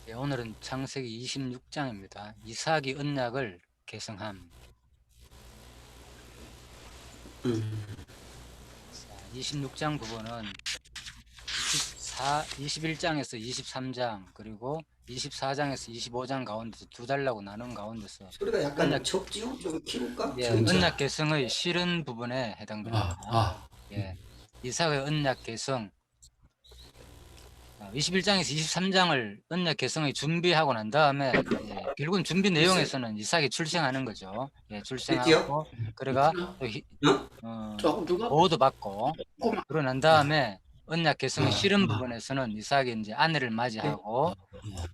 예, 오늘은 창세기 26장입니다. 이삭이 언약을 계승함. 자, 26장 부분은 21장에서 23장 그리고 24장에서 25장 가운데서 두 달라고 나눈 가운데서 소리가 약간 언약, 적지요? 좀 키울까? 예, 언약 천천히. 계승의 실은 부분에 해당됩니다. 예, 이삭의 언약 계승 21장에서 23장을 언약 계승의 준비하고 난 다음에 결국은 준비 글쎄, 내용에서는 이삭이 출생하는 거죠. 예, 됐지요? 출생하고 그래가 또 어? 어, 조금 누가? 보호도 받고 조금만. 그러고 난 다음에 언약 계승의 어, 실은 부분에서는 이삭이 이제 아내를 맞이하고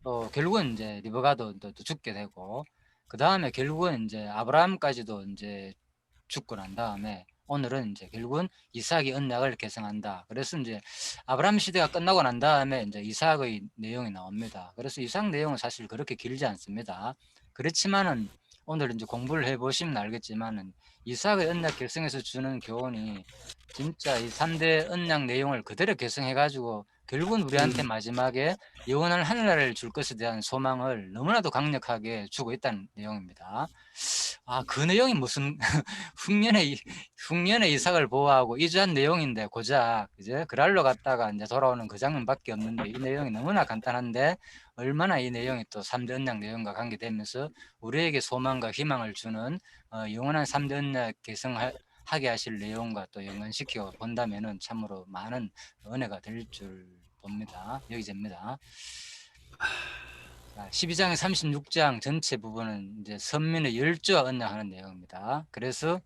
또 결국은 이제 리브가도 또 죽게 되고 그 다음에 결국은 이제 아브라함까지도 이제 죽고 난 다음에 오늘은 이제 결국은 이삭이 언약을 계승한다. 그래서 이제 아브라함 시대가 끝나고 난 다음에 이제 이삭의 내용이 나옵니다. 그래서 이삭 내용은 사실 그렇게 길지 않습니다. 그렇지만은 오늘 이제 공부를 해보시면 알겠지만은 이삭의 언약 계승에서 주는 교훈이 진짜 이 3대 언약 내용을 그대로 계승해가지고 결국은 우리한테 마지막에 영원한 하늘나라를 줄 것에 대한 소망을 너무나도 강력하게 주고 있다는 내용입니다. 그 내용이 무슨 흉년의 이삭을 보호하고 이주한 내용인데 고작 이제 그랄로 갔다가 이제 돌아오는 그 장면밖에 없는데 이 내용이 너무나 간단한데 얼마나 이 내용이 또 3대 언약 내용과 관계되면서 우리에게 소망과 희망을 주는 영원한 3대 언약 계승하게 하실 내용과 또 연관시켜 본다면은 참으로 많은 은혜가 될 줄 봅니다. 여기제입니다. 12장에 36장 전체 부분은 이제 선민의 열조와 언약하는 내용입니다. 그래서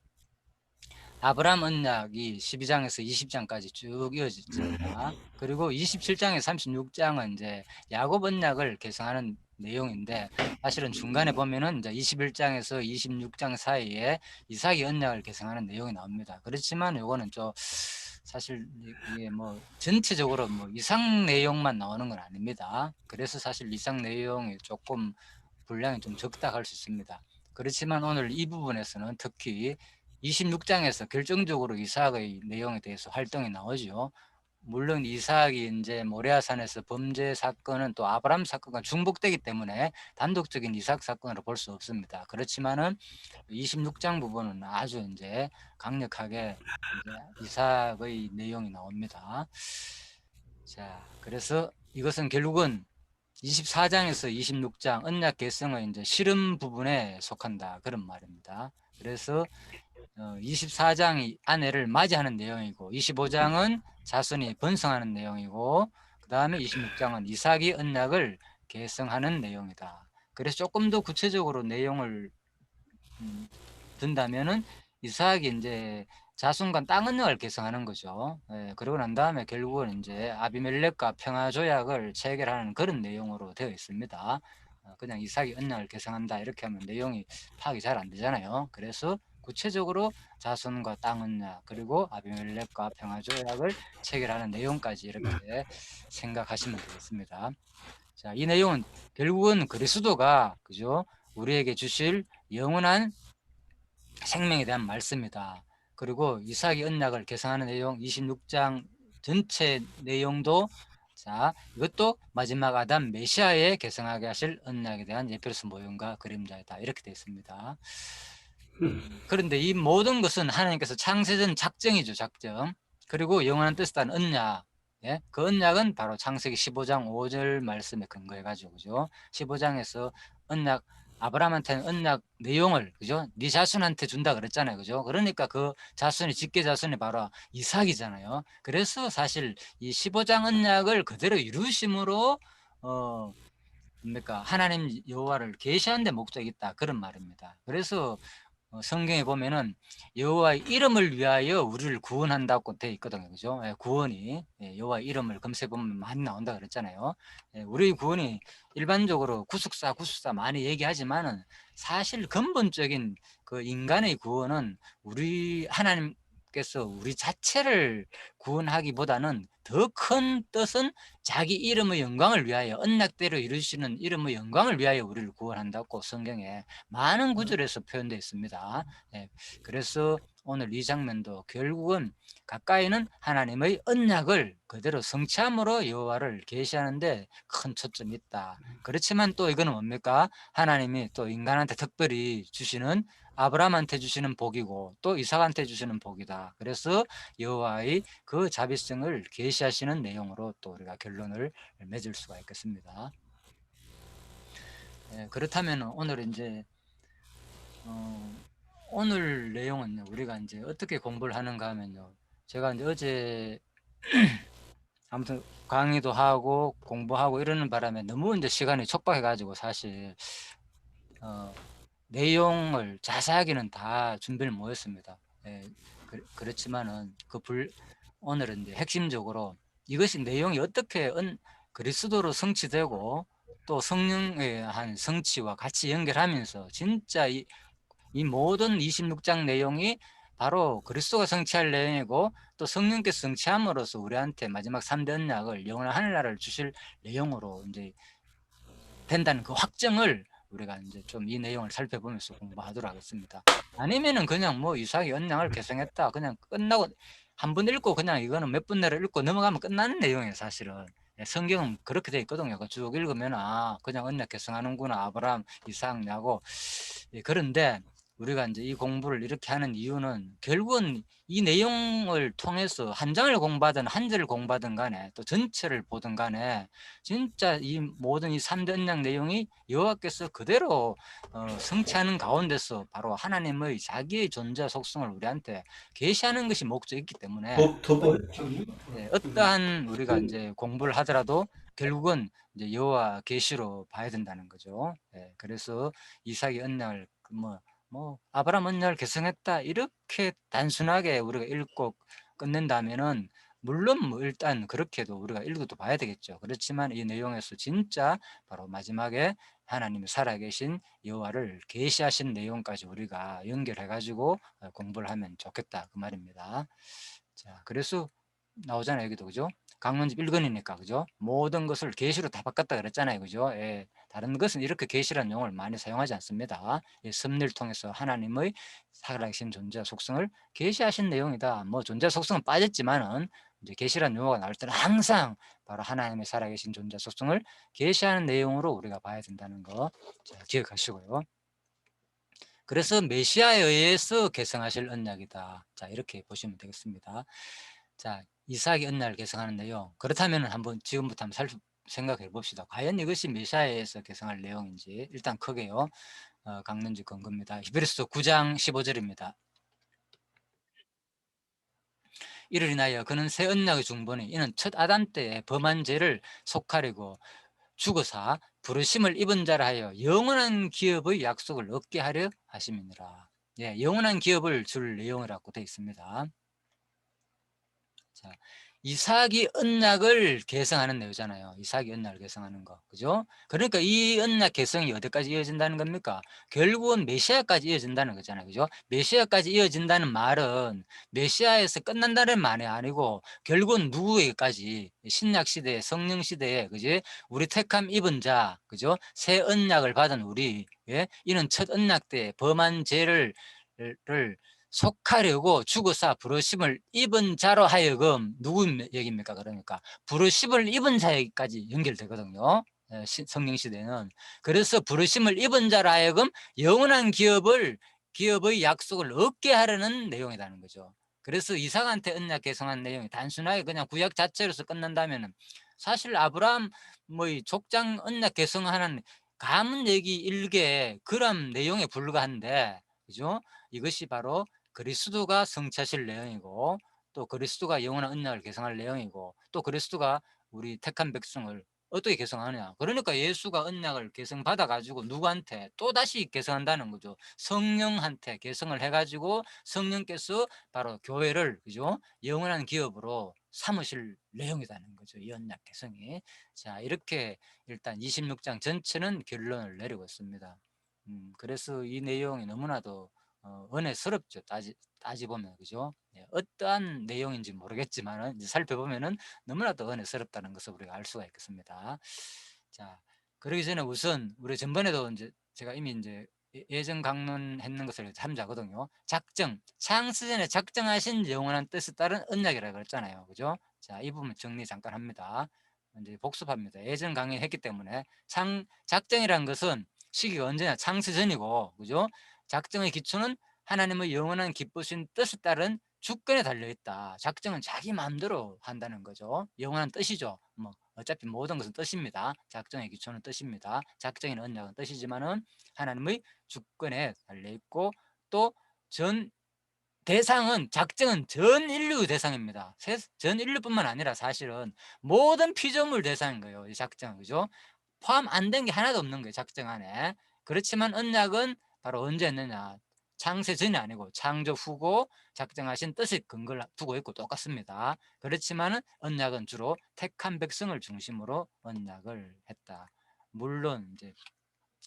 아브라함 언약이 12장에서 20장까지 쭉 이어집니다. 그리고 27장에서 36장은 이제 야곱 언약을 계승하는 내용인데 사실은 중간에 보면은 이제 21장에서 26장 사이에 이삭이 언약을 계승하는 내용이 나옵니다. 그렇지만 요거는 좀 사실 이게 뭐 전체적으로 뭐 이삭 내용만 나오는 건 아닙니다. 그래서 사실 이삭 내용이 조금 분량이 좀 적다 할 수 있습니다. 그렇지만 오늘 이 부분에서는 특히 26장에서 결정적으로 이삭의 내용에 대해서 활동이 나오죠. 물론 이삭이 이제 모레아산에서 범죄 사건은 또 아브라함 사건과 중복되기 때문에 단독적인 이삭 사건으로 볼 수 없습니다. 그렇지만은 26장 부분은 아주 이제 강력하게 이제 이삭의 내용이 나옵니다. 자, 그래서 이것은 결국은 24장에서 26장 언약 계승의 이제 실험 부분에 속한다 그런 말입니다. 그래서 24장이 아내를 맞이하는 내용이고 25장은 자손이 번성하는 내용이고 그 다음에 26장은 이삭이 언약을 계승하는 내용이다. 그래서 조금 더 구체적으로 내용을 든다면은 이삭이 이제 자손과 땅 언약을 계승하는 거죠. 그러고 난 다음에 결국은 이제 아비멜렉과 평화 조약을 체결하는 그런 내용으로 되어 있습니다. 그냥 이삭이 언약을 계승한다 이렇게 하면 내용이 파악이 잘 안 되잖아요. 그래서 구체적으로 자손과 땅 언약 그리고 아비멜렉과 평화 조약을 체결하는 내용까지 이렇게 생각하시면 되겠습니다. 자, 이 내용은 결국은 그리스도가 그죠? 우리에게 주실 영원한 생명에 대한 말씀이다. 그리고 이삭이 언약을 계승하는 내용 26장 전체 내용도 자 이것도 마지막 아담 메시아에 계승하게 하실 언약에 대한 예표로서 모형과 그림자이다 이렇게 되어 있습니다. 그런데 이 모든 것은 하나님께서 창세전 작정이죠. 작정. 그리고 영원한 뜻에 따른 언약. 예? 그 언약은 바로 창세기 15장 5절 말씀에 근거해 가지고 그죠? 15장에서 언약 아브라함한테는 언약 내용을 그죠? 네 자손한테 준다 그랬잖아요. 그죠? 그러니까 그 자손이 직계 자손이 바로 이삭이잖아요. 그래서 사실 이 15장 언약을 그대로 이루심으로 뭡니까? 하나님 여호와를 계시하는 데 목적이 있다. 그런 말입니다. 그래서 성경에 보면은 여호와의 이름을 위하여 우리를 구원한다고 되어 있거든요. 그죠? 구원이 여호와의 이름을 검색해 보면 많이 나온다 그랬잖아요. 우리 구원이 일반적으로 구속사 많이 얘기하지만은 사실 근본적인 그 인간의 구원은 우리 하나님 하나님께서 우리 자체를 구원하기보다는 더 큰 뜻은 자기 이름의 영광을 위하여 언약대로 이루시는 이름의 영광을 위하여 우리를 구원한다고 성경에 많은 구절에서 표현되어 있습니다. 예, 그래서 오늘 이 장면도 결국은 가까이는 하나님의 언약을 그대로 성취함으로 여호와를 계시하는데 큰 초점이 있다. 그렇지만 또 이거는 뭡니까? 하나님이 또 인간한테 특별히 주시는 아브라함한테 주시는 복이고 또 이삭한테 주시는 복이다. 그래서 여호와의 그 자비성을 계시하시는 내용으로 또 우리가 결론을 맺을 수가 있겠습니다. 예, 그렇다면 오늘 이제 오늘 내용은 우리가 이제 어떻게 공부를 하는가 하면요. 제가 이제 어제 아무튼 강의도 하고 공부하고 이러는 바람에 너무 이제 시간이 촉박해가지고 사실 내용을 자세하게는 다 준비를 못했습니다. 예, 그렇지만은 오늘은 이제 핵심적으로 이것이 내용이 어떻게 그리스도로 성취되고 또 성령의 한 성취와 같이 연결하면서 진짜 이 모든 26장 내용이 바로 그리스도가 성취할 내용이고 또 성령께서 성취함으로써 우리한테 마지막 3대 언약을 영원한 하늘나라를 주실 내용으로 이제 된다는 그 확정을 우리가 이제 좀 이 내용을 살펴보면서 공부하도록 하겠습니다. 아니면은 그냥 뭐 이삭이 언약을 계승했다 그냥 끝나고 한 번 읽고 그냥 이거는 몇 분 내로 읽고 넘어가면 끝나는 내용이에요. 사실은 성경은 그렇게 돼 있거든요. 쭉 읽으면 아 그냥 언약 계승하는구나 아브라함 이삭 야곱. 그런데 우리가 이제 이 공부를 이렇게 하는 이유는 결국은 이 내용을 통해서 한 장을 공부하든 한 절을 공부하든 간에 또 전체를 보든 간에 진짜 이 모든 이 3대 언약 내용이 여호와께서 그대로 성취하는 가운데서 바로 하나님의 자기의 존재 속성을 우리한테 계시하는 것이 목적이기 때문에 어떠한 우리가 이제 공부를 하더라도 결국은 이제 여호와 계시로 봐야 된다는 거죠. 그래서 이삭의 언약을 뭐 아브라함 언약을 계승했다 이렇게 단순하게 우리가 읽고 끝낸다면은 물론 뭐 일단 그렇게도 우리가 읽어도 봐야 되겠죠. 그렇지만 이 내용에서 진짜 바로 마지막에 하나님이 살아계신 여호와를 계시하신 내용까지 우리가 연결해 가지고 공부를 하면 좋겠다 그 말입니다. 자, 그래서 나오잖아요, 여기도 그죠? 강론집 1권이니까 그죠? 모든 것을 계시로 다 바꿨다 그랬잖아요, 그죠? 예, 다른 것은 이렇게 계시라는 용어를 많이 사용하지 않습니다. 섭리를 통해서 하나님의 살아계신 존재 속성을 계시하신 내용이다. 뭐 존재 속성은 빠졌지만은 이제 계시라는 용어가 나올 때는 항상 바로 하나님의 살아계신 존재 속성을 계시하는 내용으로 우리가 봐야 된다는 거 자, 기억하시고요. 그래서 메시아에 의해서 계승하실 언약이다. 자, 이렇게 보시면 되겠습니다. 자, 이삭이 언약을 계승하는 내용. 그렇다면 한번 지금부터 한번 생각해 봅시다. 과연 이것이 메시아에 의해서 계승할 내용인지 일단 크게요. 강론지 근거입니다. 히브리서 9장 15절입니다. 이를 인하여 그는 새 언약의 중보니 이는 첫 아담 때의 범한 죄를 속하려고 죽어사 부르심을 입은 자라 하여 영원한 기업의 약속을 얻게 하려 하심이니라. 예, 영원한 기업을 줄 내용이라고 되어 있습니다. 자, 이삭이 언약을 계승하는 내용이잖아요. 이삭이 언약을 계승하는 거. 그죠? 그러니까 이 언약 계승이 어디까지 이어진다는 겁니까? 결국은 메시아까지 이어진다는 거잖아요. 그죠? 메시아까지 이어진다는 말은 메시아에서 끝난다는 말이 아니고 결국은 누구에게까지 신약 시대에 성령 시대에 그지? 우리 택함 입은 자, 그죠? 새 언약을 받은 우리 예? 이는 첫 언약 때 범한 죄를 속하려고 죽어서 부르심을 입은 자로 하여금 누구 얘기입니까? 그러니까 부르심을 입은 자에게까지 연결되거든요. 성령 시대는. 그래서 부르심을 입은 자로 하여금 영원한 기업의 약속을 얻게 하려는 내용이라는 거죠. 그래서 이삭한테 언약 계승한 내용이 단순하게 그냥 구약 자체로서 끝난다면 사실 아브라함 뭐이 족장 언약 계승하는 가문 얘기 일개 그런 내용에 불과한데 그죠? 이것이 바로 그리스도가 성취하실 내용이고 또 그리스도가 영원한 언약을 계승할 내용이고 또 그리스도가 우리 택한 백성을 어떻게 계승하느냐. 그러니까 예수가 언약을 계승받아 가지고 누구한테 또다시 계승한다는 거죠. 성령한테 계승을 해 가지고 성령께서 바로 교회를 그죠? 영원한 기업으로 삼으실 내용이라는 거죠. 이 언약 계승이. 자, 이렇게 일단 26장 전체는 결론을 내리고 있습니다. 그래서 이 내용이 너무나도 은혜스럽죠. 따지 보면 그죠? 예, 어떠한 내용인지 모르겠지만은 이제 살펴보면은 너무나도 은혜스럽다는 것을 우리가 알 수가 있겠습니다. 자, 그러기 전에 우선 우리 전번에도 이제 제가 이미 이제 예전 강론했는 것을 참조하거든요. 작정, 창세전에 작정하신 영원한 뜻에 따른 언약이라고 그랬잖아요. 그죠? 자, 이 부분 정리 잠깐 합니다. 이제 복습합니다. 예전 강의했기 때문에 작정이라는 것은 시기가 언제나 창세전이고, 그죠? 작정의 기초는 하나님의 영원한 기쁘신 뜻에 따른 주권에 달려 있다. 작정은 자기 마음대로 한다는 거죠. 영원한 뜻이죠. 뭐 어차피 모든 것은 뜻입니다. 작정의 기초는 뜻입니다. 작정인 언약은 뜻이지만은 하나님의 주권에 달려 있고, 또 전 대상은, 작정은 전 인류 대상입니다. 전 인류뿐만 아니라 사실은 모든 피조물 대상인 거예요. 이 작정, 그죠? 포함 안 된 게 하나도 없는 거예요, 작정 안에. 그렇지만 언약은 바로 언제 했느냐? 창세 전이 아니고 창조 후고 작정하신 뜻이 근거를 두고 있고 똑같습니다. 그렇지만은 언약은 주로 택한 백성을 중심으로 언약을 했다. 물론 이제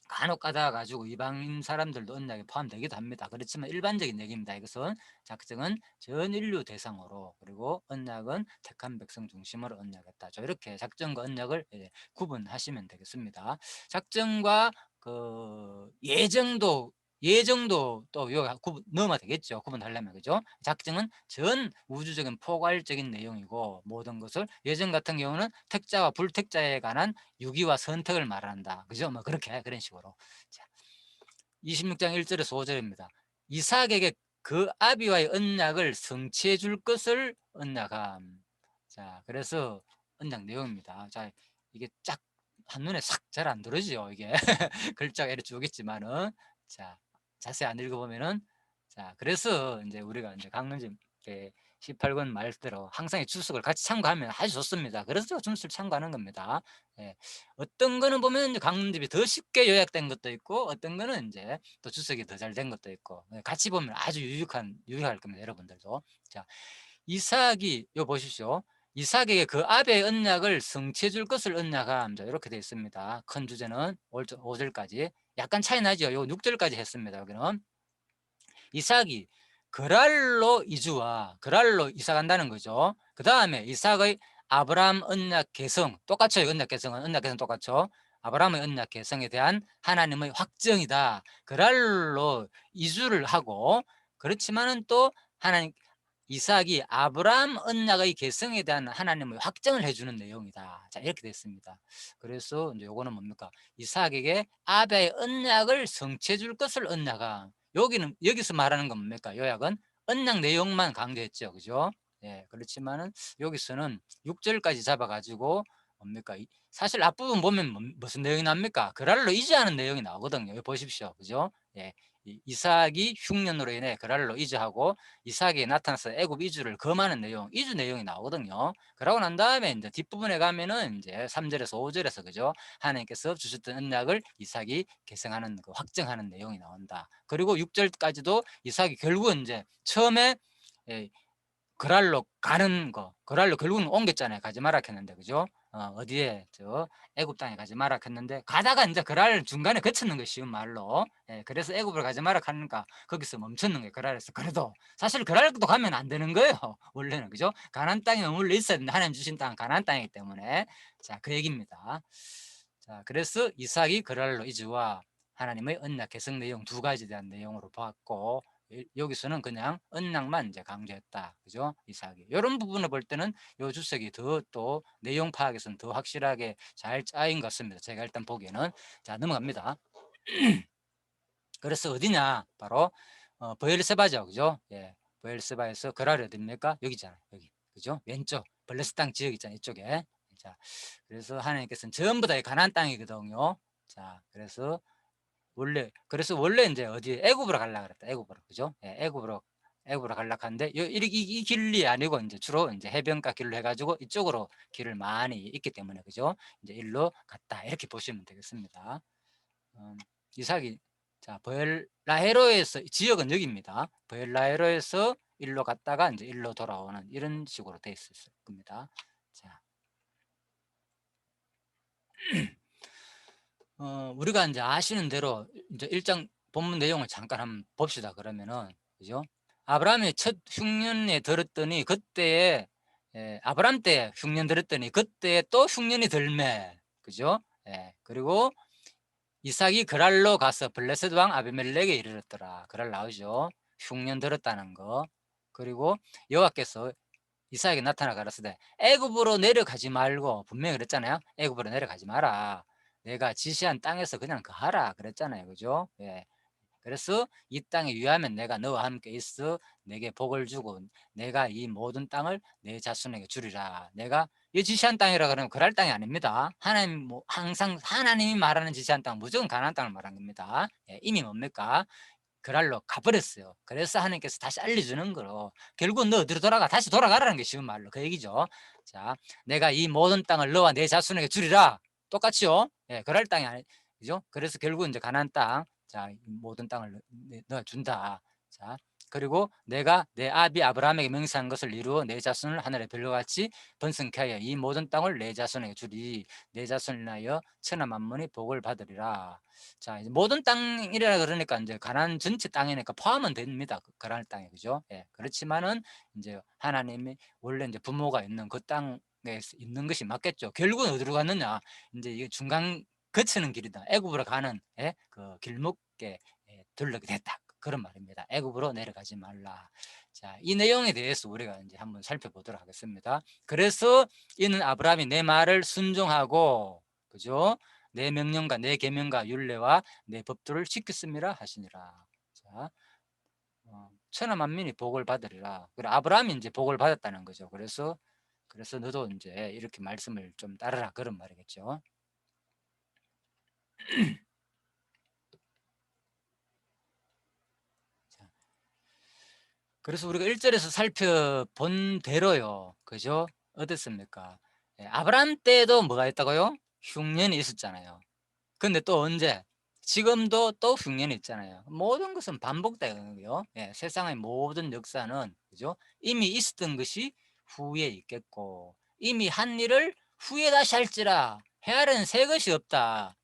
간혹 가다가 가지고 이방인 사람들도 언약에 포함되기도 합니다. 그렇지만 일반적인 얘기입니다. 이것은 작정은 전 인류 대상으로, 그리고 언약은 택한 백성 중심으로 언약했다. 이렇게 작정과 언약을 구분하시면 되겠습니다. 작정과 그 예정도 또 넣으면 되겠죠. 구분하려면, 그죠? 작정은 전 우주적인 포괄적인 내용이고, 모든 것을, 예정 같은 경우는 택자와 불택자에 관한 유기와 선택을 말한다. 그죠? 뭐 그렇게, 그런 식으로. 자, 26장 1절에서 5절입니다. 이삭에게 그 아비와의 언약을 성취해 줄 것을 언약함. 자, 그래서 언약 내용입니다. 자, 이게 쫙 한눈에 싹 잘 안 들어지죠. 이게 글자가 이렇게 쭉 있지만은, 자, 자세히 안 읽어보면은, 자, 그래서 이제 우리가 이제 강론집 18권 말대로 항상 이 주석을 같이 참고하면 아주 좋습니다. 그래서 준수를 참고하는 겁니다. 예. 어떤 거는 보면 강론집이 더 쉽게 요약된 것도 있고, 어떤 거는 이제 또 주석이 더 잘 된 것도 있고, 같이 보면 아주 유익할 겁니다. 여러분들도. 자, 이삭이, 요 보십시오. 이삭에게 그 아베의 언약을 성취해 줄 것을 언약함. 자, 이렇게 되어 있습니다. 큰 주제는 5절까지. 약간 차이 나죠. 요 6절까지 했습니다. 여기는. 이삭이 그랄로 이사 간다는 거죠. 그 다음에 이삭의 아브라함 언약 개성, 똑같죠. 언약 개성 똑같죠. 아브라함의 언약 개성에 대한 하나님의 확정이다. 그랄로 이주를 하고, 그렇지만은 또 하나님, 이삭이 아브라함 언약의 개성에 대한 하나님의 확정을 해주는 내용이다. 자, 이렇게 됐습니다. 그래서 이제 요거는 뭡니까? 이삭에게 아베의 언약을 성취해 줄 것을 언약함. 여기서 말하는 건 뭡니까? 요약은 언약 내용만 강조했죠. 그죠? 예, 그렇지만은 여기서는 6절까지 잡아가지고 뭡니까? 사실 앞부분 보면 무슨 내용이 납니까? 그랄로 이주하는 내용이 나오거든요. 여기 보십시오. 그죠? 예. 이삭이 흉년으로 인해 그랄로 이주하고, 이삭이 나타나서 애굽 이주를 금하는 내용, 이주 내용이 나오거든요. 그러고 난 다음에 이제 뒷부분에 가면은 이제 3절에서 5절에서, 그죠? 하나님께서 주셨던 언약을 이삭이 계승하는, 확정하는 내용이 나온다. 그리고 6절까지도 이삭이 결국은 이제 처음에 그랄로 가는 거, 그랄로 결국은 옮겼잖아요. 가지 마라 했는데, 그죠? 어디에, 애굽 땅에 가지 마라 했는데, 가다가 이제 그랄 중간에 거쳤는 거예요. 쉬운 말로. 예, 그래서 애굽을 가지 마라 하니까 거기서 멈췄는 거예요. 그랄에서. 그래도 사실 그랄도 가면 안 되는 거예요. 원래는, 그죠? 가나안 땅에 머물러 있어야 되는데, 하나님 주신 땅은 가나안 땅이기 때문에. 자, 그 얘기입니다. 자, 그래서 이삭이 그랄로 이주와 하나님의 언약 개성 내용 두 가지에 대한 내용으로 봤고, 여기서는 그냥 언약만 이제 강조했다. 그죠? 이삭이. 이런 부분을 볼 때는 요 주석이 더 또 내용 파악에서는 더 확실하게 잘 짜인 것 같습니다. 제가 일단 보기에는. 자, 넘어갑니다. 그래서 어디냐? 바로 브엘세바죠. 그죠? 예. 브엘세바에서 그랄이 어딥니까? 여기잖아요. 여기. 그죠? 왼쪽 블레스 땅 지역 있잖아요. 이쪽에. 자, 그래서 하나님께서는 전부 다 가나안 땅이거든요. 자, 그래서 원래 이제 어디 애굽으로 가려고 그랬다. 애굽으로. 그죠? 예, 애굽으로 가려고 하는데 이 길이 아니고 이제 주로 이제 해변가 길로 해 가지고 이쪽으로 길을 많이 있기 때문에, 그죠? 이제 일로 갔다. 이렇게 보시면 되겠습니다. 이삭이, 자, 브엘라헤로에서, 지역은 여기입니다. 브엘라헤로에서 일로 갔다가 이제 일로 돌아오는 이런 식으로 돼 있을 겁니다. 자. 우리가 이제 아시는 대로 이제 1장 본문 내용을 잠깐 한번 봅시다. 그러면은 그죠? 아브라함이 첫 흉년에 들었더니 그때에 아브라함 때 흉년 들었더니 그때에 또 흉년이 들매. 그죠? 예. 그리고 이삭이 그랄로 가서 블레셋 왕 아비멜렉에 이르렀더라. 그랄 나오죠. 흉년 들었다는 거. 그리고 여호와께서 이삭에게 나타나 가라사대 애굽으로 내려가지 말고 분명히 그랬잖아요. 애굽으로 내려가지 마라. 내가 지시한 땅에서 그냥 거하라 그랬잖아요. 그죠? 예. 그래서 이 땅에 위하면 내가 너와 함께 있어 내게 복을 주고 내가 이 모든 땅을 내 자손에게 주리라. 내가 이 지시한 땅이라 그러면 그럴 땅이 아닙니다. 하나님 뭐 항상 하나님이 말하는 지시한 땅 무조건 가나안 땅을 말한 겁니다. 예, 이미 뭡니까? 그랄로 가버렸어요. 그래서 하나님께서 다시 알려주는 거로 결국 너 어디로 돌아가? 다시 돌아가라는 게 쉬운 말로 그 얘기죠. 자, 내가 이 모든 땅을 너와 내 자손에게 주리라. 똑같죠? 예, 그랄 땅이 아니죠. 그래서 결국 이제 가나안 땅, 자, 모든 땅을 너 준다. 자, 그리고 내가 내 아비 아브라함에게 맹세한 것을 이루어 내 자손을 하늘의 별과 같이 번성케 하여 이 모든 땅을 내 자손에게 주리. 내 자손을 인하여 천하 만민이 복을 받으리라. 자, 이제 모든 땅이라 그러니까 이제 가나안 전체 땅이니까 포함은 됩니다. 가나안 땅에 그죠? 예. 그렇지만은 이제 하나님이 원래 이제 부모가 있는 그 땅에 있는 것이 맞겠죠. 결국은 어디로 갔느냐? 이제 이게 중간 거치는 길이다. 애굽으로 가는 예? 그 길목에 들르게 됐다. 그런 말입니다. 애굽으로 내려가지 말라. 자, 이 내용에 대해서 우리가 이제 한번 살펴보도록 하겠습니다. 그래서 이는 아브라함이 내 말을 순종하고 그죠? 내 명령과 내 계명과 율례와 내 법도를 지켰음이라 하시니라. 자, 천하 만민이 복을 받으리라. 그래 아브라함이 이제 복을 받았다는 거죠. 그래서 너도 이제 이렇게 말씀을 좀 따르라 그런 말이겠죠. 자, 그래서 우리가 1절에서 살펴본 대로요. 그죠? 어땠습니까? 예, 아브라함 때도 뭐가 있다고요? 흉년이 있었잖아요. 근데 또 언제? 지금도 또 흉년이 있잖아요. 모든 것은 반복되거든요. 예, 세상의 모든 역사는 그죠? 이미 있었던 것이 후에 있겠고 이미 한 일을 후에 다시 할지라 헤아려는 새 것이 없다.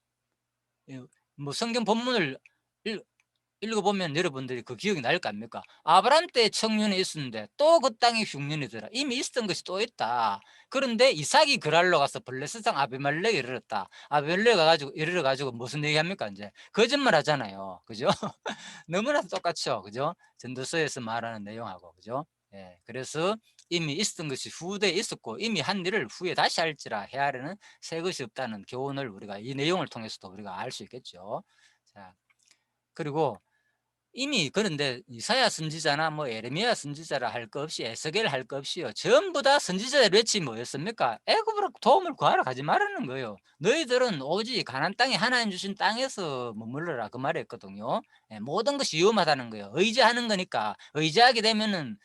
예, 뭐 성경 본문을 읽어보면 여러분들이 그 기억이 날 거 아닙니까? 아브라함 때 청년이 있었는데 또 그 땅에 흉년이더라. 이미 있었던 것이 또 있다. 그런데 이삭이 그랄로 가서 블레셋 왕 아비멜렉에 이르렀다. 아비멜렉 가가지고 이르러가지고 무슨 얘기합니까? 이제 거짓말 하잖아요. 그죠? 너무나 똑같죠. 그죠? 전도서에서 말하는 내용하고 그죠? 예, 그래서 이미 있었던 것이 후대에 있었고 이미 한 일을 후에 다시 할지라 헤아려는 새 것이 없다는 교훈을 우리가 이 내용을 통해서도 우리가 알 수 있겠죠. 자, 그리고 이미 그런데 이사야 선지자나 뭐 에레미야 선지자라 할 거 없이 에스겔 할 거 없이요. 전부 다 선지자의 외침이 뭐였습니까? 애굽으로 도움을 구하러 가지 말라는 거예요. 너희들은 오직 가나안 땅에 하나님 주신 땅에서 머물러라 그 말이었거든요. 예, 모든 것이 위험하다는 거예요. 의지하는 거니까 의지하게 되면은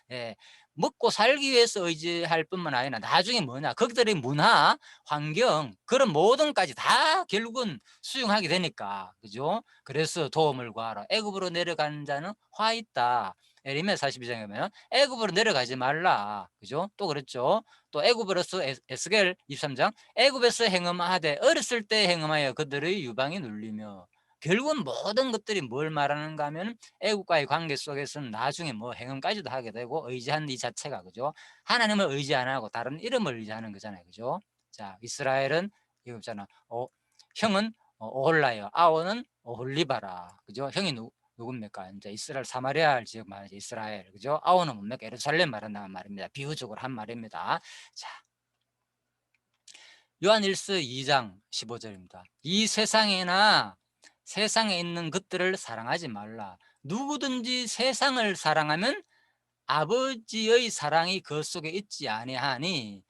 먹고 살기 위해서 의지할 뿐만 아니라 나중에 뭐냐 그들의 문화, 환경 그런 모든 까지 다 결국은 수용하게 되니까 그죠? 그래서 도움을 구하라. 애굽으로 내려가는 자는 화 있다. 에레미야 42장에 보면 애굽으로 내려가지 말라. 그죠? 또 그랬죠. 또 애굽으로서 에스겔 23장 애굽에서 행음하되 어렸을 때 행음하여 그들의 유방이 눌리며 결국은 모든 것들이 뭘 말하는가 하면 애국과의 관계 속에서는 나중에 뭐 행음까지도 하게 되고 의지하는 이 자체가 그죠? 하나님을 의지 안 하고 다른 이름을 의지하는 거잖아요. 그죠? 자, 이스라엘은 이거 있잖아. 형은 오홀라예요. 아오는 오홀리바라. 그죠? 형이 누굽니까? 이제 이스라엘 사마리아 지역 말이죠. 이스라엘. 그죠? 아오는 뭡니까? 예루살렘 말한다는 말입니다. 비유적으로 한 말입니다. 자, 요한일서 2장 15절입니다. 이 세상에 있는 것들을 사랑하지 말라. 누구든지 세상을 사랑하면 아버지의 사랑이 그 속에 있지 아니하니.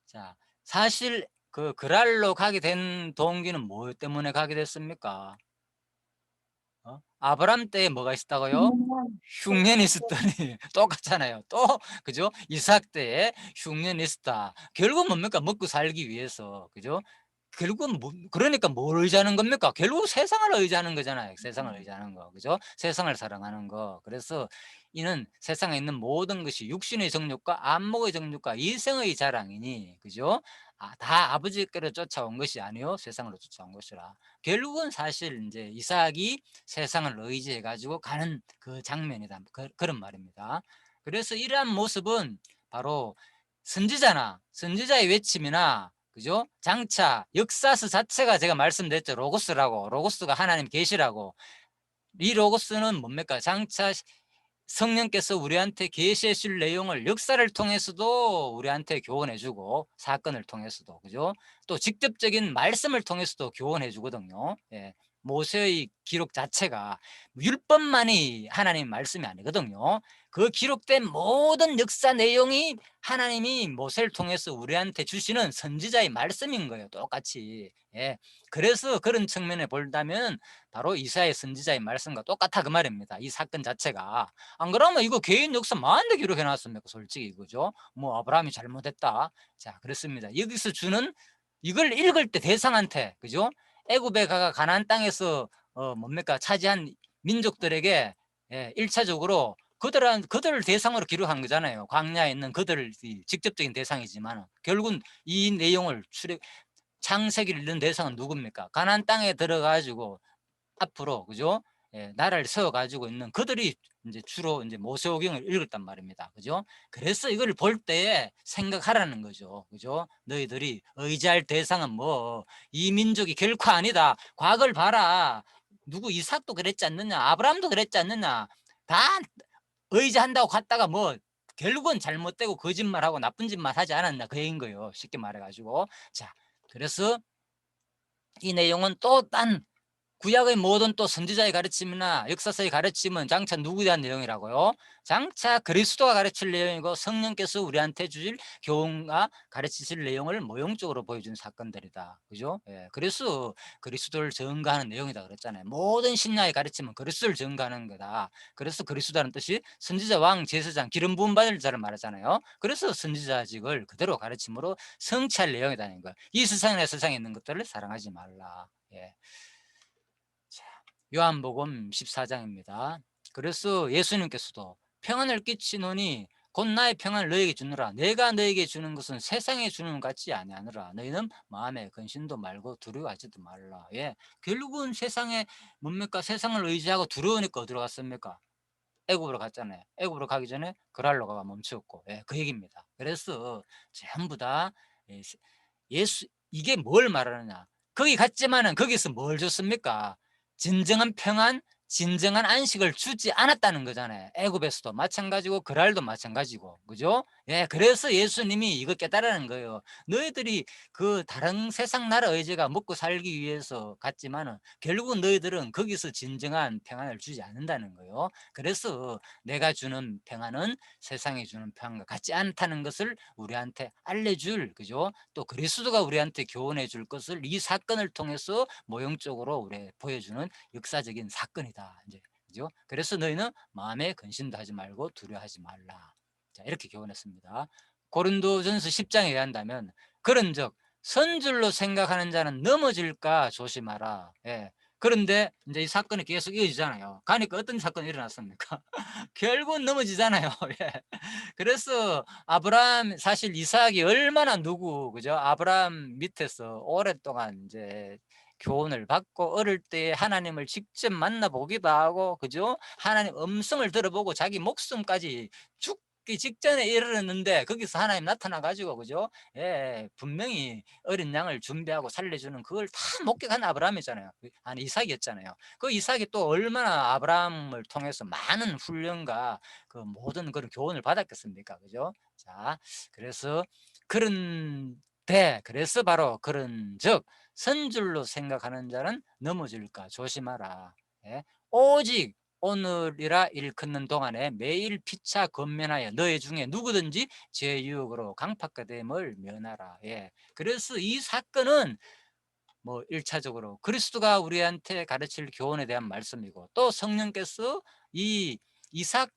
자, 사실 그 그랄로 가게 된 동기는 뭐 때문에 가게 됐습니까? 아브람 때에 뭐가 있었다고요? 흉년이 있었더니 똑같잖아요. 또 그죠? 이삭 때에 흉년이 있었다. 결국 뭡니까? 먹고 살기 위해서 그죠? 결국은 그러니까 뭘 의지하는 겁니까? 결국 세상을 의지하는 거잖아요. 세상을 음. 의지하는 거. 그죠? 세상을 사랑하는 거. 그래서 이는 세상에 있는 모든 것이 육신의 정욕과 안목의 정욕과 이생의 자랑이니, 그죠? 다 아버지께로 쫓아온 것이 아니요 세상으로 쫓아온 것이라. 결국은 사실 이제 이삭이 세상을 의지해 가지고 가는 그 장면이다. 그런 말입니다. 그래서 이러한 모습은 바로 선지자의 외침이나, 그죠? 장차 역사서 자체가 제가 말씀드렸죠. 로고스라고. 로고스가 하나님 계시라고. 이 로고스는 뭡니까? 장차 성령께서 우리한테 계시해 줄 내용을 역사를 통해서도 우리한테 교훈해 주고, 사건을 통해서도, 그죠? 또 직접적인 말씀을 통해서도 교훈해 주거든요. 예. 모세의 기록 자체가 율법만이 하나님 말씀이 아니거든요. 그 기록된 모든 역사 내용이 하나님이 모세를 통해서 우리한테 주시는 선지자의 말씀인 거예요, 똑같이. 예. 그래서 그런 측면에 본다면 바로 이사야 선지자의 말씀과 똑같아, 그 말입니다. 이 사건 자체가. 안 그러면 이거 개인 역사 많은데 기록해 놨습니까, 솔직히. 그죠? 뭐 아브라함이 잘못했다. 자, 그렇습니다. 여기서 주는 이걸 읽을 때 대상한테, 그죠? 애굽에 가가 가나안 땅에서 뭡니까? 차지한 민족들에게, 예, 1차적으로 그들을 대상으로 기록한 거잖아요. 광야에 있는 그들을 직접적인 대상이지만 결국은 이 내용을 창세기를 읽는 대상은 누굽니까? 가나안 땅에 들어가지고 앞으로, 그죠? 예, 나라를 세워 가지고 있는 그들이 이제 주로 이제 모세오경을 읽었단 말입니다. 그죠? 그래서 이걸 볼 때에 생각하라는 거죠. 그죠? 너희들이 의지할 대상은 뭐 이 민족이 결코 아니다. 과거를 봐라. 누구 이삭도 그랬지 않느냐? 아브라함도 그랬지 않느냐? 다 의지한다고 갔다가 뭐 결국은 잘못되고 거짓말하고 나쁜 짓만 하지 않았나, 그 얘기인 거예요. 쉽게 말해 가지고. 자, 그래서 이 내용은 또딴 구약의 모든 또 선지자의 가르침이나 역사서의 가르침은 장차 누구에 대한 내용이라고요? 장차 그리스도가 가르칠 내용이고 성령께서 우리한테 주실 교훈과 가르치실 내용을 모형적으로 보여준 사건들이다. 그죠? 예, 그래서 그리스도를 증거하는 내용이다 그랬잖아요. 모든 신약의 가르침은 그리스도를 증거하는 거다. 그래서 그리스도라는 뜻이 선지자, 왕, 제사장, 기름 부음 받을 자를 말하잖아요. 그래서 선지자직을 그대로 가르침으로 성취할 내용이다는 거예요. 이 세상에 있는 것들을 사랑하지 말라. 예. 자, 요한복음 14장입니다. 그래서 예수님께서도 평안을 끼치노니 곧 나의 평안을 너에게 주노라. 내가 너에게 주는 것은 세상에 주는 것 같지 아니하노라. 너희는 마음에 근심도 말고 두려워하지도 말라. 예, 결국은 세상에 뭡니까? 세상을 의지하고 두려우니까 어디로 갔습니까? 애굽으로 갔잖아요. 애굽으로 가기 전에 그랄로가 멈추었고, 예, 그 얘기입니다. 그래서 전부 다 예, 예수, 이게 뭘 말하느냐? 거기 갔지만은 거기서 뭘 줬습니까? 진정한 평안, 진정한 안식을 주지 않았다는 거잖아요. 애굽에서도 마찬가지고 그랄도 마찬가지고, 그죠? 예, 그래서 예수님이 이거 깨달으는 거예요. 너희들이 그 다른 세상 나라 의제가 먹고 살기 위해서 갔지만은 결국은 너희들은 거기서 진정한 평안을 주지 않는다는 거예요. 그래서 내가 주는 평안은 세상이 주는 평안과 같지 않다는 것을 우리한테 알려줄, 그죠? 또 그리스도가 우리한테 교훈해 줄 것을 이 사건을 통해서 모형적으로 우리 보여주는 역사적인 사건이다. 이제, 그죠? 그래서 너희는 마음에 근심도 하지 말고 두려워하지 말라. 자, 이렇게 교훈했습니다. 고린도전서 10장에 의한다면 그런즉 선줄로 생각하는 자는 넘어질까 조심하라. 예. 그런데 이제 이 사건이 계속 이어지잖아요. 가니까 어떤 사건이 일어났습니까? 결국은 넘어지잖아요. 예. 그래서 아브라함, 사실 이삭이 얼마나 그죠? 아브라함 밑에서 오랫동안 이제 교훈을 받고 어릴 때 하나님을 직접 만나보기도 하고, 그죠? 하나님 음성을 들어보고 자기 목숨까지 죽기 직전에 이르렀는데 거기서 하나님 나타나 가지고, 그죠? 예, 분명히 어린 양을 준비하고 살려주는 그걸 다 목격한 아브라함이잖아요. 아니, 이삭이었잖아요. 그 이삭이 또 얼마나 아브라함을 통해서 많은 훈련과 그 모든 그런 교훈을 받았겠습니까? 그죠? 자, 그래서 그래서 바로 그런즉 선줄로 생각하는 자는 넘어질까 조심하라. 예? 오직 오늘이라 일컫는 동안에 매일 피차 권면하여 너희 중에 누구든지 제 유혹으로 강팍됨을 면하라. 예. 그래서 이 사건은 뭐 1차적으로 그리스도가 우리한테 가르칠 교훈에 대한 말씀이고, 또 성령께서 이 이삭이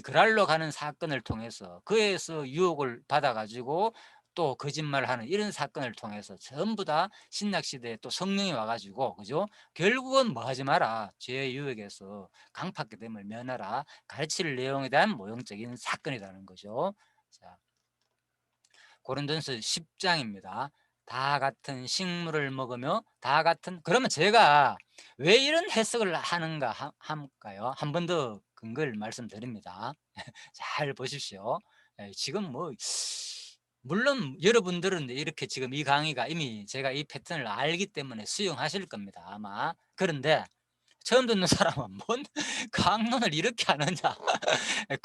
그랄로 가는 사건을 통해서 그에서 유혹을 받아 가지고 또 거짓말하는 이런 사건을 통해서 전부 다 신약 시대에 또 성령이 와 가지고 그죠? 결국은 뭐 하지 마라. 죄의 유혹에서 강팍됨을 면하라. 가르칠 내용에 대한 모형적인 사건이라는 거죠. 자, 고린도전서 10장입니다. 다 같은 식물을 먹으며 다 같은 그러면 제가 왜 이런 해석을 하는가 할까요? 한 번 더 근거를 말씀드립니다. 잘 보십시오. 지금 뭐 물론 여러분들은 이렇게 지금 이 강의가 이미 제가 이 패턴을 알기 때문에 수용하실 겁니다, 아마. 그런데 처음 듣는 사람은 뭔 강론을 이렇게 하느냐.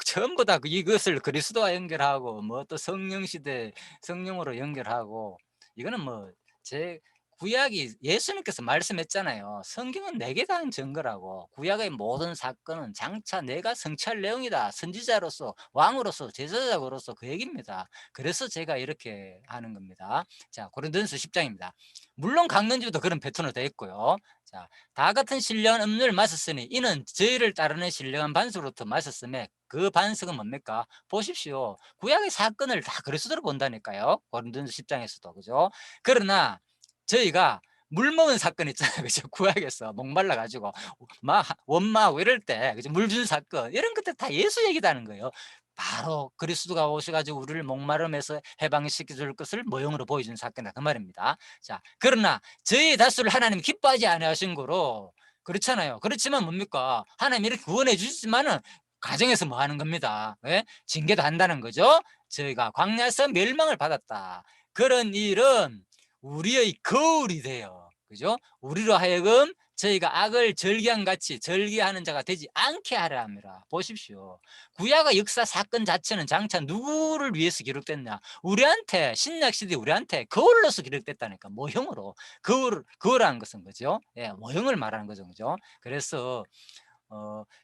전부 다 이것을 그리스도와 연결하고 뭐 또 성령 시대 성령으로 연결하고 이거는 뭐 제 구약이 예수님께서 말씀했잖아요. 성경은 내게 단 증거라고. 구약의 모든 사건은 장차 내가 성취할 내용이다. 선지자로서 왕으로서 제사장으로서 그 얘기입니다. 그래서 제가 이렇게 하는 겁니다. 자, 고린도전서 10장입니다. 물론 강론집에도 그런 패턴으로 되어 있고요. 자, 다 같은 신령한 음료를 마셨으니 이는 저희를 따르는 신령한 반석으로부터 마셨음에 그 반석은 뭡니까? 보십시오. 구약의 사건을 다 그리스도로 본다니까요. 고린도전서 10장에서도 그죠? 그러나 저희가 물 먹은 사건 있잖아요. 그죠? 구약에서 목말라 가지고 막 원마하고 이럴 때 그죠? 물 준 사건 이런 것들 다 예수 얘기다는 거예요. 바로 그리스도가 오셔 가지고 우리를 목마름에서 해방시켜 줄 것을 모형으로 보여준 사건이다 그 말입니다. 자, 그러나 저희 다수를 하나님이 기뻐하지 아니하신 거로 그렇잖아요. 그렇지만 뭡니까? 하나님이 이렇게 구원해 주시지만은 가정에서 뭐 하는 겁니다. 예? 징계도 한다는 거죠. 저희가 광야에서 멸망을 받았다. 그런 일은 우리의 거울이 돼요. 그죠? 우리로 하여금 저희가 악을 절기한 같이 절기하는 자가 되지 않게 하려 합니다. 보십시오. 구약의 역사 사건 자체는 장차 누구를 위해서 기록됐냐? 우리한테 신약 시대 우리한테 거울로서 기록됐다니까 모형으로 거울이라는 것은 거죠. 예, 모형을 말하는 거죠, 그죠? 그래서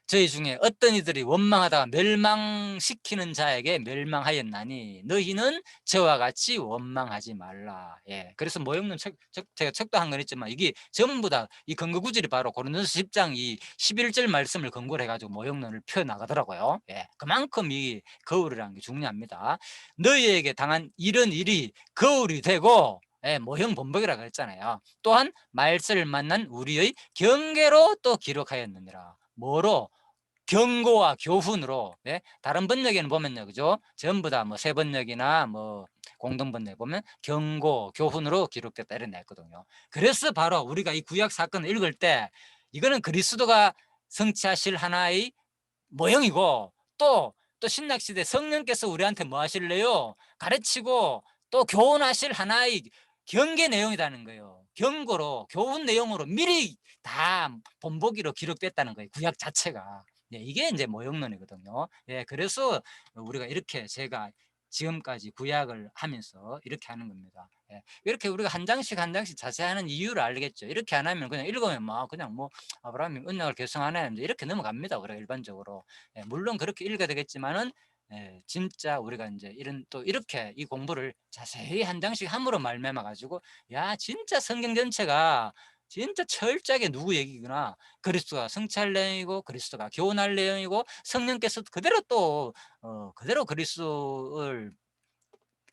저희 중에 어떤 이들이 원망하다가 멸망시키는 자에게 멸망하였나니 너희는 저와 같이 원망하지 말라. 예. 그래서 모형론 제가 책도 한 건 있지만 이게 전부 다 이 근거 구절이 바로 고린도서 10장 이 11절 말씀을 근거로 해가지고 모형론을 펴 나가더라고요. 예. 그만큼 이 거울이라는 게 중요합니다. 너희에게 당한 이런 일이 거울이 되고 예, 모형 본보기라고 했잖아요. 또한 말세를 만난 우리의 경계로 또 기록하였느니라. 뭐로? 경고와 교훈으로. 예? 다른 번역에는 보면요, 그죠? 전부 다 뭐 새 번역이나 뭐 공동 번역에 보면 경고, 교훈으로 기록됐다 이런 데 있거든요. 그래서 바로 우리가 이 구약 사건을 읽을 때 이거는 그리스도가 성취하실 하나의 모형이고 또 신약 시대 성령께서 우리한테 뭐 하실래요? 가르치고 또 교훈하실 하나의 경계 내용이라는 거예요. 경고로 교훈 내용으로 미리 다 본보기로 기록됐다는 거예요. 구약 자체가. 네, 이게 이제 모형론이거든요. 예, 그래서 우리가 이렇게 제가 지금까지 구약을 하면서 이렇게 하는 겁니다. 예, 이렇게 우리가 한 장씩 한 장씩 자세히 하는 이유를 알겠죠. 이렇게 안 하면 그냥 읽으면 막 그냥 뭐 아브라함이 언약을 결성하네 이렇게 넘어갑니다. 우리가 일반적으로. 예, 물론 그렇게 읽어야 되겠지만은 예, 진짜 우리가 이제 이런 또 이렇게 이 공부를 자세히 한 장씩 함으로 말미암아 가지고 야 진짜 성경 전체가 진짜 철저하게 누구 얘기구나. 그리스도가 성취할 내용이고 그리스도가 교훈할 내용이고 성령께서 그대로 또 그대로 그리스도를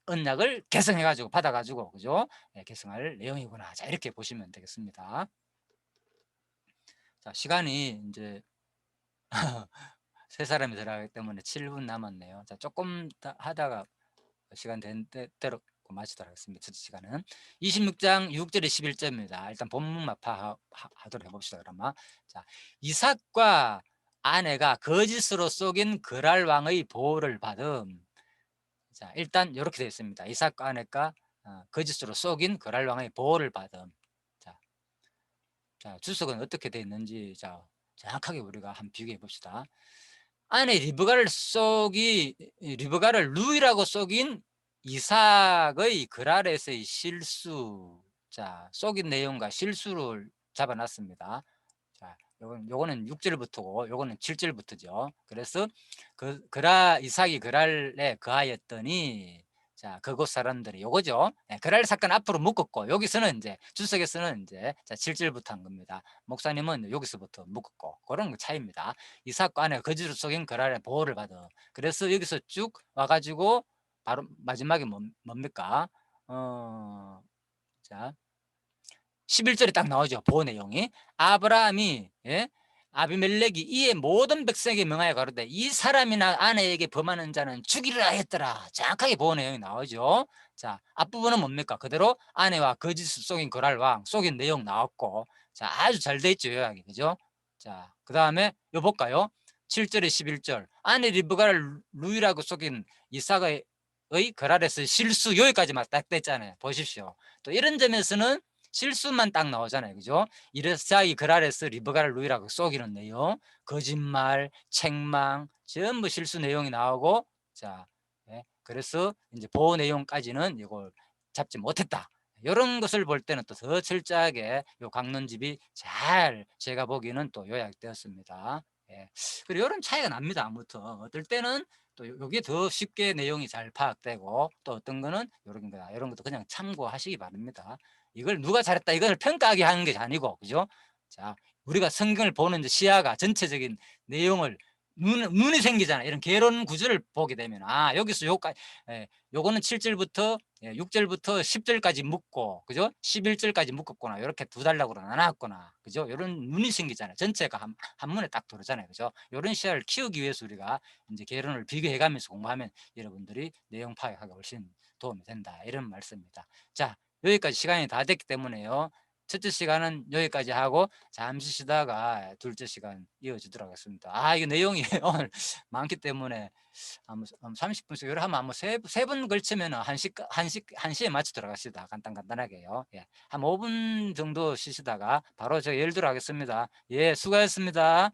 언약을 개성해 가지고 받아 가지고 그죠? 예, 개성할 내용이구나. 자, 이렇게 보시면 되겠습니다. 자, 시간이 인제 세 사람이 들어가기 때문에 7분 남았네요. 자, 조금 더 하다가 시간 된 대로 마치도록 하겠습니다. 첫 시간은 26장 6 절에 11 절입니다. 일단 본문만 하도록 해 봅시다 그러면. 자, 이삭과 아내가 거짓으로 속인 그랄 왕의 보호를 받음. 자, 일단 요렇게 되어 있습니다. 이삭과 아내가 거짓으로 속인 그랄 왕의 보호를 받음. 자, 주석은 어떻게 되어 있는지 자, 정확하게 우리가 한번 비교해 봅시다. 안에 리브가를 루이라고 속인 이삭의 그랄에서의 실수. 자, 속인 내용과 실수를 잡아 놨습니다. 자, 요거는 6 절부터고 요거는 7 절부터죠. 그래서 이삭이 그랄에 거하였더니 자, 그곳 사람들이 요거죠. 예, 그랄 사건 앞으로 묶었고 여기서는 인제 주석에서는 인제 자, 7 절부터 한 겁니다. 목사님은 여기서부터 묶었고 그런 거 차이입니다. 이삭과 아내가 거짓으로 속인 그랄의 보호를 받아. 그래서 여기서 쭉 와 가지고 바로 마지막에 뭡니까? 자 11절에 딱 나오죠. 보호 내용이. 아브라함이 예? 아비멜렉이 이에 모든 백성에게 명하여 가로되 이 사람이나 아내에게 범하는 자는 죽이리라 했더라. 정확하게 보호 내용이 나오죠. 자, 앞부분은 뭡니까? 그대로 아내와 거짓을 속인 거랄 왕, 속인 내용 나왔고, 자, 아주 잘 돼 있죠, 요약이. 그죠? 자, 그 다음에 요 볼까요? 7절에 11절. 아내 리브가를 루이라고 속인 이삭의 거랄에서 실수, 여기까지만 딱 됐잖아요. 보십시오. 또 이런 점에서는 실수만 딱 나오잖아요. 그죠? 이르사이 그랄에서 리브가를 루이라고 속이는 내용, 거짓말, 책망, 전부 실수 내용이 나오고, 자, 예, 그래서 이제 보호 내용까지는 이걸 잡지 못했다. 이런 것을 볼 때는 또 더 철저하게 요 강론집이 잘 제가 보기에는 또 요약되었습니다. 예. 그리고 이런 차이가 납니다. 아무튼 어떨 때는 또 요게 더 쉽게 내용이 잘 파악되고 또 어떤 거는 요런 거다. 이런 것도 그냥 참고하시기 바랍니다. 이걸 누가 잘했다 이걸 평가하게 하는 게 아니고 그죠? 자, 우리가 성경을 보는 이제 시야가 전체적인 내용을 눈이 생기잖아요. 이런 개론 구조를 보게 되면 아 여기서 요까지 요거는 7절부터 6절부터 10절까지 묶고 그죠? 11절까지 묶었구나. 이렇게 두 단락으로 나눴구나. 그죠? 이런 눈이 생기잖아요. 전체가 한눈에 딱 들어오잖아요. 그죠? 이런 시야를 키우기 위해서 우리가 이제 개론을 비교해 가면서 공부하면 여러분들이 내용 파악하기 훨씬 도움이 된다. 이런 말씀입니다. 자, 여기까지 시간이 다 됐기 때문에요. 첫째 시간은 여기까지 하고 잠시 쉬다가 둘째 시간 이어지도록 하겠습니다. 아, 이거 내용이 오늘 많기 때문에 한번 30분씩 이렇게 하면 한번 세 번 걸치면 한시에 맞춰 들어갑시다. 간단하게요. 예. 한 5분 정도 쉬시다가 바로 제가 예를 들어 하겠습니다. 예, 수고하셨습니다.